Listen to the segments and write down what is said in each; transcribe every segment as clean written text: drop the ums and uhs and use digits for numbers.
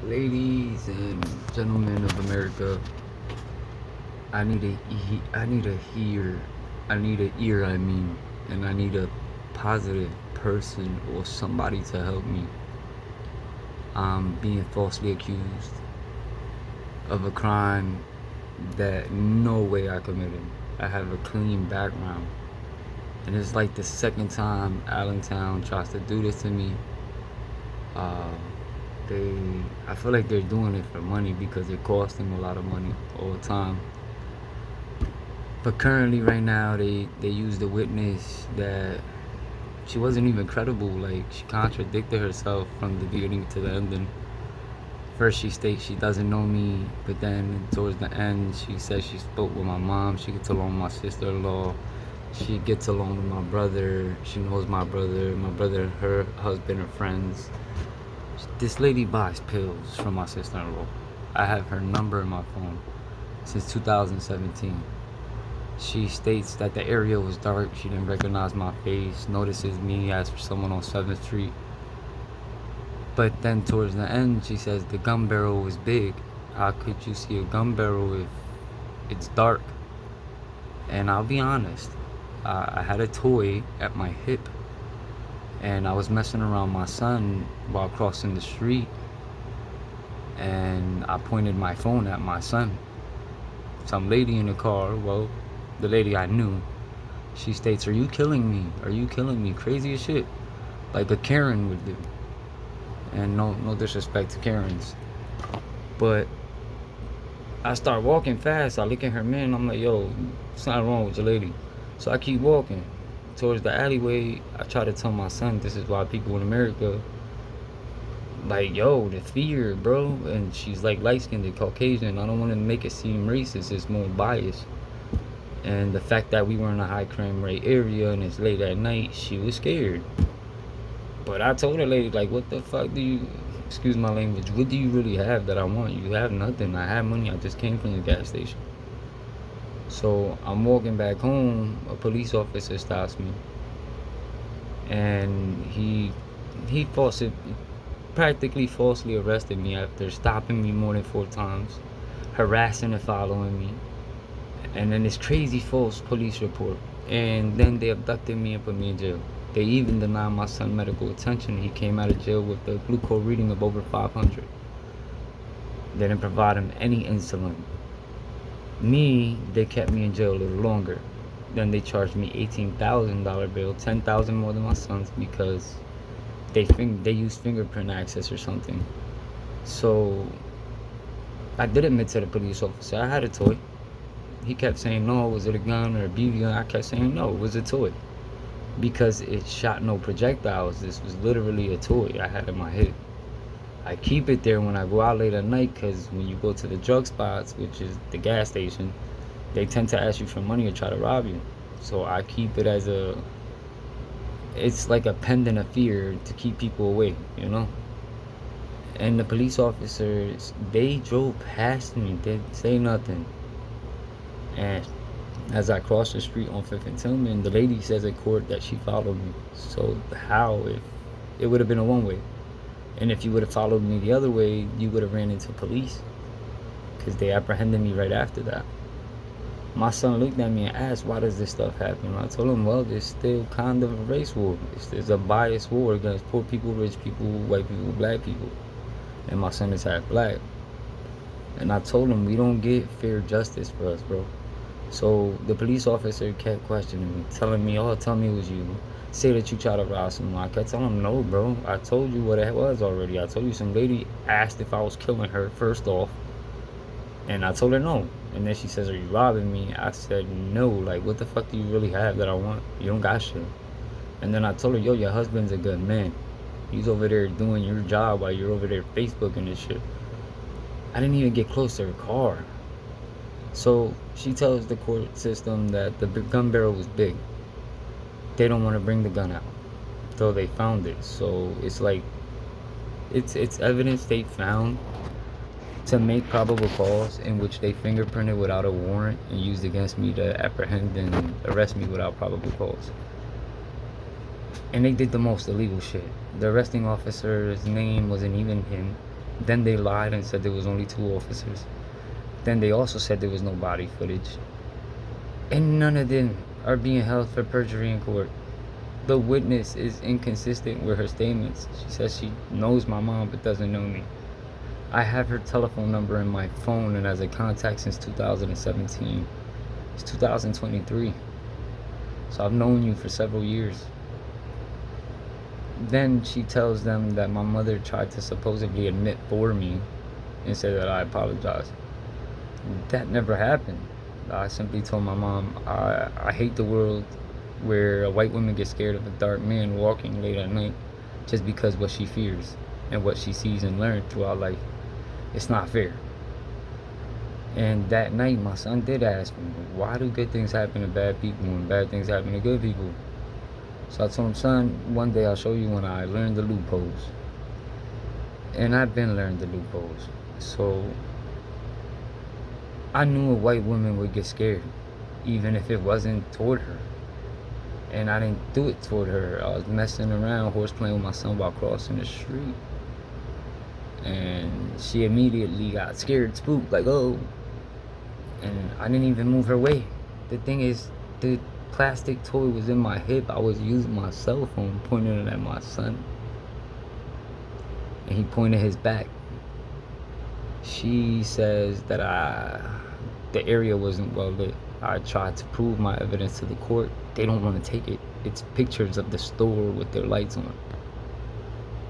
Ladies and gentlemen of America, I need I need a hear, I need a ear. And I need a positive person or somebody to help me. I'm being falsely accused of a crime that no way I committed. I have a clean background, and it's like the second time Allentown tries to do this to me. Uh, they, I feel like they're doing it for money because it costs them a lot of money all the time. But currently, right now, they used a witness that she wasn't even credible. Like, she contradicted herself from the beginning to the end. And first, she states she doesn't know me, but then towards the end, she says she spoke with my mom. She gets along with my sister-in-law. She gets along with my brother. She knows my brother. My brother and her husband are friends. This lady buys pills from my sister-in-law. I have her number in my phone since 2017. She states that the area was dark. She didn't recognize my face. Notices me as for someone on 7th Street. But then towards the end, she says the gun barrel was big. How could you see a gun barrel if it's dark? And I'll be honest, I had a toy at my hip, and I was messing around my son while crossing the street, and I pointed my phone at my son. Some lady in the car, well, the lady I knew, she states, "Are you killing me? Are you killing me?" Crazy as shit, like a Karen would do. And no disrespect to Karens, but I start walking fast. I look at her man. I'm like, "Yo, something wrong with your lady." So I keep walking towards the alleyway. I try to tell my son this is why people in America, like, yo, the fear, bro. And she's like light skinned and Caucasian. I don't want to make it seem racist. It's more biased. And the fact that we were in a high crime rate area and it's late at night, she was scared. But I told her, lady, like, what the fuck do you, excuse my language, what do you really have that I want? You have nothing. I have money. I just came from the gas station. So I'm walking back home. A police officer stops me, and he practically falsely arrested me after stopping me more than 4 times, harassing and following me, and then this crazy false police report. And then they abducted me and put me in jail. They even denied my son medical attention. He came out of jail with a glucose reading of over 500. They didn't provide him any insulin. Me, they kept me in jail a little longer. Then they charged me $18,000 bail, 10,000 more than my son's, because they used fingerprint access or something. So I did admit to the police officer I had a toy. He kept saying, no, was it a gun or a BB gun? I kept saying, no, it was a toy. Because it shot no projectiles. This was literally a toy I had in my head. I keep it there when I go out late at night, because when you go to the drug spots, which is the gas station, they tend to ask you for money or try to rob you. So I keep it as it's like a pendant of fear to keep people away, you know? And the police officers, they drove past me, they didn't say nothing. And as I crossed the street on 5th and Tillman, the lady says in court that she followed me. So how, if it would have been a one-way? And if you would have followed me the other way, you would have ran into police, because they apprehended me right after that. My son looked at me and asked, why does this stuff happen? I told him, well, there's still kind of a race war. There's a biased war against poor people, rich people, white people, black people. And my son is half black. And I told him, we don't get fair justice for us, bro. So the police officer kept questioning me, telling me, oh, tell me it was you. Say that you tried to rob someone. I kept telling him, no, bro. I told you what it was already. I told you some lady asked if I was killing her, first off. And I told her no. And then she says, are you robbing me? I said, no. Like, what the fuck do you really have that I want? You don't got shit. And then I told her, yo, your husband's a good man. He's over there doing your job while you're over there Facebooking this shit. I didn't even get close to her car. So she tells the court system that the gun barrel was big. They don't want to bring the gun out, though they found it. So it's like, it's evidence they found to make probable cause, in which they fingerprinted without a warrant and used against me to apprehend and arrest me without probable cause. And they did the most illegal shit. The arresting officer's name wasn't even him. Then they lied and said there was only 2 officers. Then they also said there was no body footage. And none of them are being held for perjury in court. The witness is inconsistent with her statements. She says she knows my mom but doesn't know me. I have her telephone number in my phone and as a contact since 2017. It's 2023. So I've known you for several years. Then she tells them that my mother tried to supposedly admit for me and said that I apologized. That never happened. I simply told my mom, I hate the world where a white woman gets scared of a dark man walking late at night just because what she fears and what she sees and learned throughout life. It's not fair. And that night, my son did ask me, why do good things happen to bad people and bad things happen to good people? So I told him, son, one day I'll show you when I learned the loopholes. And I've been learning the loopholes. So I knew a white woman would get scared, even if it wasn't toward her. And I didn't do it toward her. I was messing around, horse playing with my son while crossing the street. And she immediately got scared, spooked, like, oh. And I didn't even move her way. The thing is, the plastic toy was in my hip. I was using my cell phone, pointing it at my son. And he pointed his back. She says that the area wasn't well lit. I tried to prove my evidence to the court. They don't want to take it. It's pictures of the store with their lights on.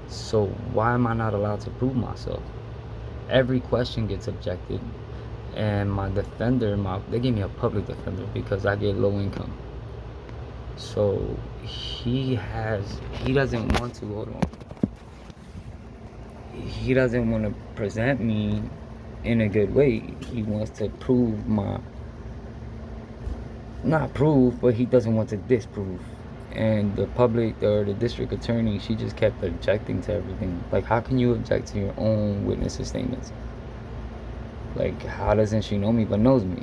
So why am I not allowed to prove myself? Every question gets objected. And my defender, they gave me a public defender because I get low income. So he doesn't want to, hold on. He doesn't want to present me in a good way. He wants to prove not prove, but he doesn't want to disprove. And the public or the district attorney, she just kept objecting to everything. Like, how can you object to your own witnesses' statements? Like, how doesn't she know me but knows me?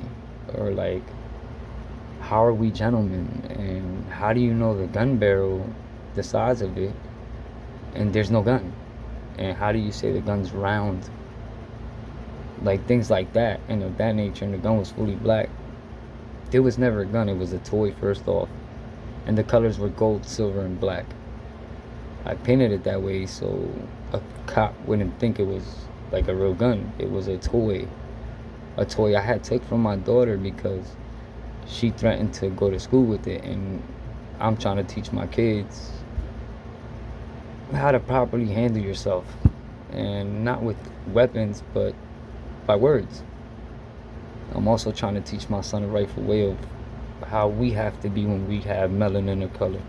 Or like, how are we gentlemen? And how do you know the gun barrel, the size of it, and there's no gun? And how do you say the gun's round? Like, things like that and of that nature. And the gun was fully black. There was never a gun, it was a toy first off. And the colors were gold, silver, and black. I painted it that way so a cop wouldn't think it was like a real gun. It was a toy I had took from my daughter because she threatened to go to school with it, and I'm trying to teach my kids how to properly handle yourself, and not with weapons but by words. I'm also trying to teach my son a rightful way of how we have to be when we have melanin or color,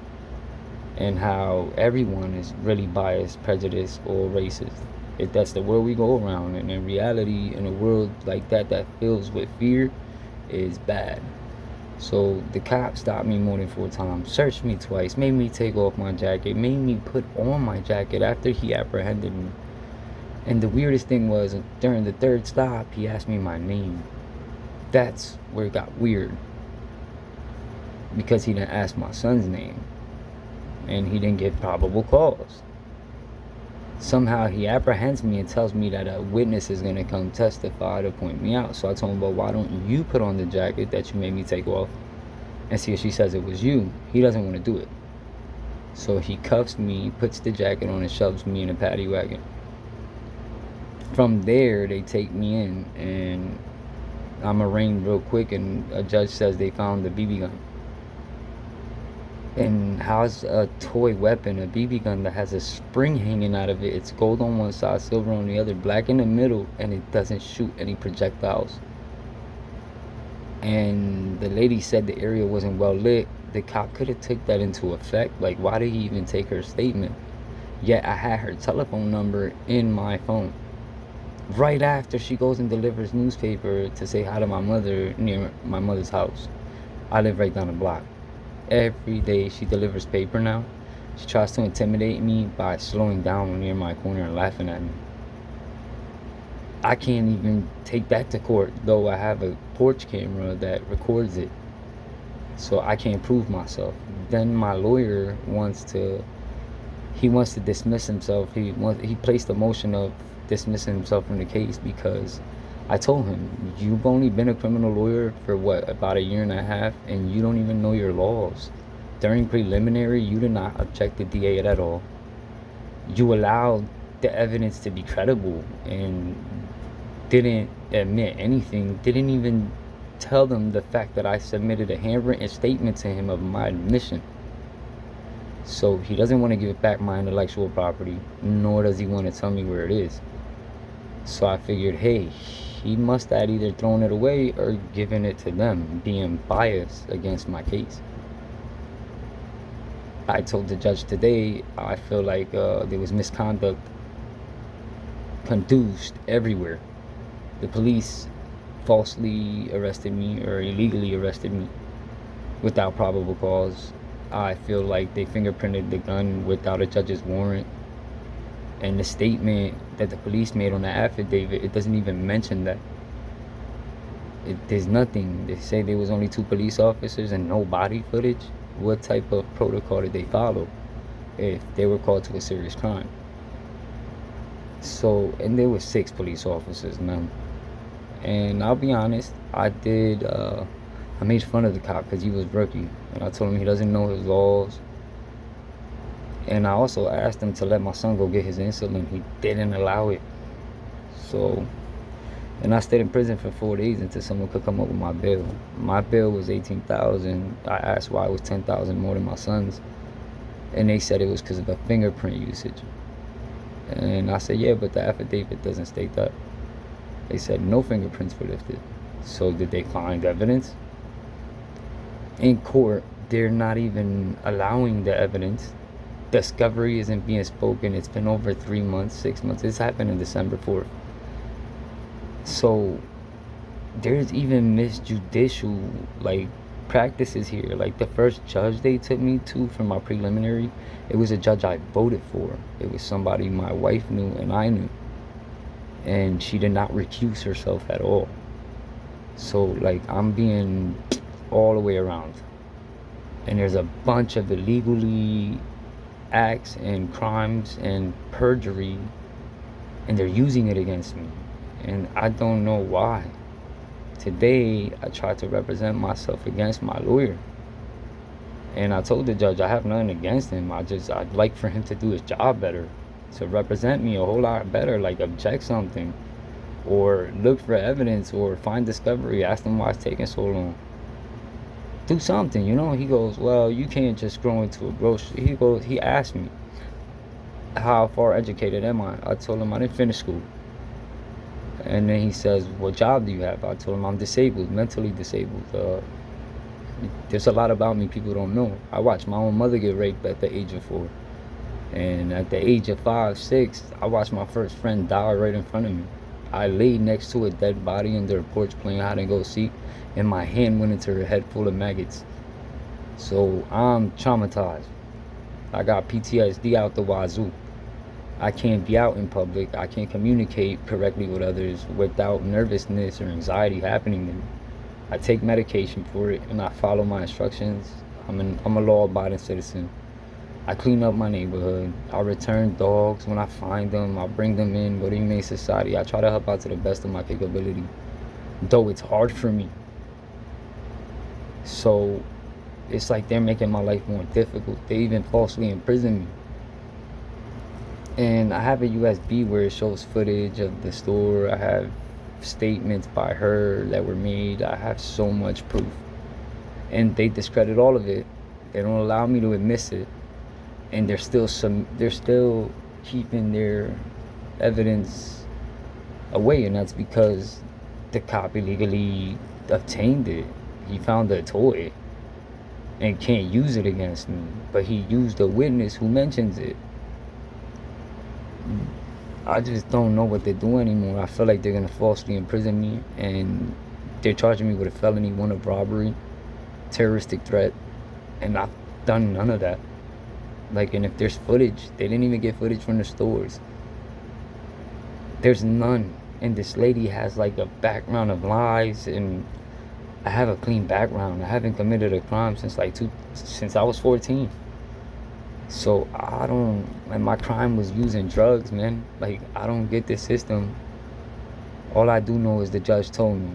and how everyone is really biased, prejudiced, or racist. If that's the world we go around, and in reality, in a world like that fills with fear, is bad. So the cop stopped me more than 4 times, searched me twice, made me take off my jacket, made me put on my jacket after he apprehended me. And the weirdest thing was, during the 3rd stop, he asked me my name. That's where it got weird, because he didn't ask my son's name, and he didn't give probable cause. Somehow he apprehends me and tells me that a witness is going to come testify to point me out. So I told him, well, why don't you put on the jacket that you made me take off and see if she says it was you? He doesn't want to do it. So he cuffs me, puts the jacket on, and shoves me in a paddy wagon. From there, they take me in, and I'm arraigned real quick, and a judge says they found the BB gun. And how's a toy weapon, a BB gun that has a spring hanging out of it? It's gold on one side, silver on the other, black in the middle, and it doesn't shoot any projectiles. And the lady said the area wasn't well lit. The cop could have took that into effect. Like, why did he even take her statement? Yet I had her telephone number in my phone. Right after she goes and delivers newspaper to say hi to my mother near my mother's house. I live right down the block. Every day she delivers paper now. She tries to intimidate me by slowing down near my corner and laughing at me. I can't even take that to court, though I have a porch camera that records it. So I can't prove myself. Then my lawyer wants to dismiss himself. He placed a motion of dismissing himself from the case because I told him, you've only been a criminal lawyer for what, about a year and a half, and you don't even know your laws. During preliminary, you did not object the DA at all. You allowed the evidence to be credible and didn't admit anything, didn't even tell them the fact that I submitted a handwritten statement to him of my admission. So he doesn't want to give back my intellectual property, nor does he want to tell me where it is. So I figured, hey, he must have either thrown it away or given it to them, being biased against my case. I told the judge today, I feel like there was misconduct conduced everywhere. The police falsely arrested me or illegally arrested me without probable cause. I feel like they fingerprinted the gun without a judge's warrant. And the statement that the police made on the affidavit, it doesn't even mention that. There's nothing. They say there was only 2 police officers and no body footage. What type of protocol did they follow if they were called to a serious crime? So, and there were 6 police officers, man. And I'll be honest, I made fun of the cop because he was rookie. And I told him he doesn't know his laws. And I also asked him to let my son go get his insulin. He didn't allow it. So, and I stayed in prison for 4 days until someone could come up with my bail. My bail was $18,000. I asked why it was $10,000 more than my son's. And they said it was because of the fingerprint usage. And I said, yeah, but the affidavit doesn't state that. They said no fingerprints were lifted. So did they find evidence? In court, they're not even allowing the evidence. Discovery isn't being spoken. It's been over 3 months, 6 months. This happened on December 4th. So there's even misjudicial practices here. Like the first judge they took me to for my preliminary, it was a judge I voted for. It was somebody my wife knew and I knew. And she did not recuse herself at all. So I'm being all the way around. And there's a bunch of illegally acts and crimes and perjury, and they're using it against me. And I don't know why. Today, I tried to represent myself against my lawyer. And I told the judge I have nothing against him. I'd like for him to do his job better, to represent me a whole lot better, object something, or look for evidence, or find discovery, ask him why it's taking so long. Do something, He goes, well, you can't just grow into a grocery. He asked me, how far educated am I? I told him I didn't finish school. And then he says, what job do you have? I told him I'm disabled, mentally disabled. There's a lot about me people don't know. I watched my own mother get raped at the age of 4. And at the age of 5, 6, I watched my first friend die right in front of me. I laid next to a dead body under a porch playing hide and go seek, and my hand went into her head full of maggots. So I'm traumatized. I got PTSD out the wazoo. I can't be out in public. I can't communicate correctly with others without nervousness or anxiety happening to me. I take medication for it and I follow my instructions. I'm a law-abiding citizen. I clean up my neighborhood. I return dogs when I find them. I bring them in, go to Humane Society. I try to help out to the best of my capability, though it's hard for me. So it's like they're making my life more difficult. They even falsely imprison me. And I have a USB where it shows footage of the store. I have statements by her that were made. I have so much proof. And they discredit all of it. They don't allow me to admit it. And they're still keeping their evidence away, and that's because the cop illegally obtained it. He found a toy and can't use it against me, but he used a witness who mentions it. I just don't know what they're doing anymore. I feel like they're gonna falsely imprison me, and they're charging me with a felony, 1 of robbery, terroristic threat, and I've done none of that. And if there's footage, they didn't even get footage from the stores. There's none. And this lady has a background of lies, and I have a clean background. I haven't committed a crime since I was 14. So I don't, and my crime was using drugs, man. Like, I don't get the system. All I do know is the judge told me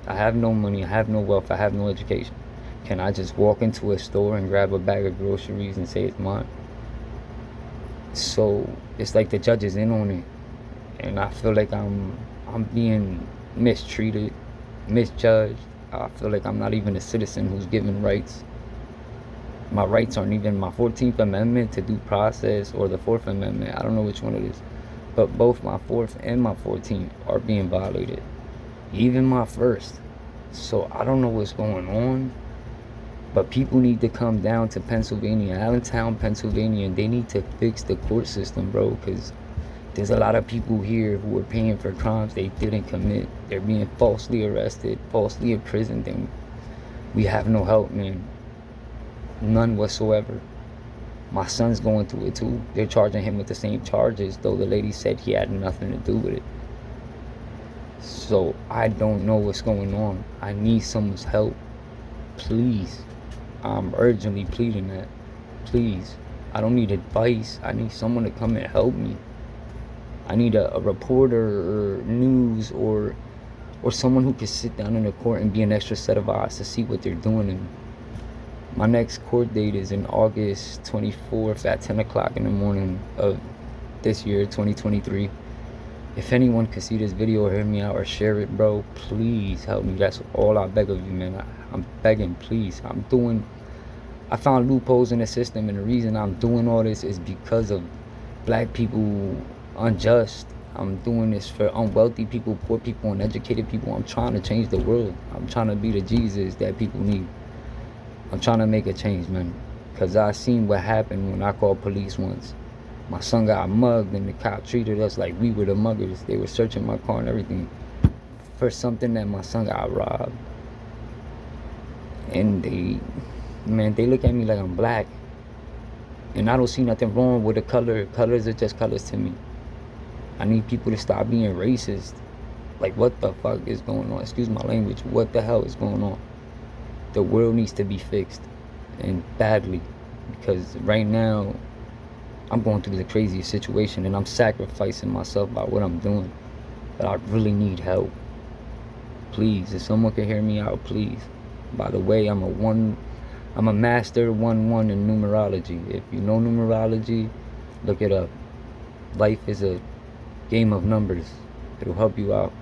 I have no money, I have no wealth, I have no education. Can I just walk into a store and grab a bag of groceries and say it's mine? So it's like the judge is in on it, and I feel like I'm being mistreated, misjudged. I feel like I'm not even a citizen who's given rights. My rights aren't even my 14th Amendment to due process or the 4th Amendment. I don't know which one it is. But both my 4th and my 14th are being violated. Even my 1st. So I don't know what's going on. But people need to come down to Pennsylvania, Allentown, Pennsylvania, and they need to fix the court system, bro. Because there's a lot of people here who are paying for crimes they didn't commit. They're being falsely arrested, falsely imprisoned, and we have no help, man. None whatsoever. My son's going through it too. They're charging him with the same charges, though the lady said he had nothing to do with it. So I don't know what's going on. I need someone's help. Please. I'm urgently pleading that. Please. I don't need advice. I need someone to come and help me. I need a reporter or news or someone who can sit down in the court and be an extra set of eyes to see what they're doing. And my next court date is in August 24th at 10 o'clock in the morning of this year, 2023. If anyone can see this video or hear me out or share it, bro, please help me. That's all I beg of you, man. I'm begging, please. I found loopholes in the system, and the reason I'm doing all this is because of black people unjust. I'm doing this for unwealthy people, poor people, uneducated people. I'm trying to change the world. I'm trying to be the Jesus that people need. I'm trying to make a change, man. Because I seen what happened when I called police once. My son got mugged and the cop treated us like we were the muggers. They were searching my car and everything for something that my son got robbed. And they look at me like I'm black. And I don't see nothing wrong with the color. Colors are just colors to me. I need people to stop being racist. Like, what the fuck is going on? Excuse my language. What the hell is going on? The world needs to be fixed, and badly, because right now I'm going through the craziest situation and I'm sacrificing myself by what I'm doing. But I really need help. Please, if someone can hear me out, please. By the way, I'm a master 1-1 in numerology. If you know numerology, look it up. Life is a game of numbers. It'll help you out.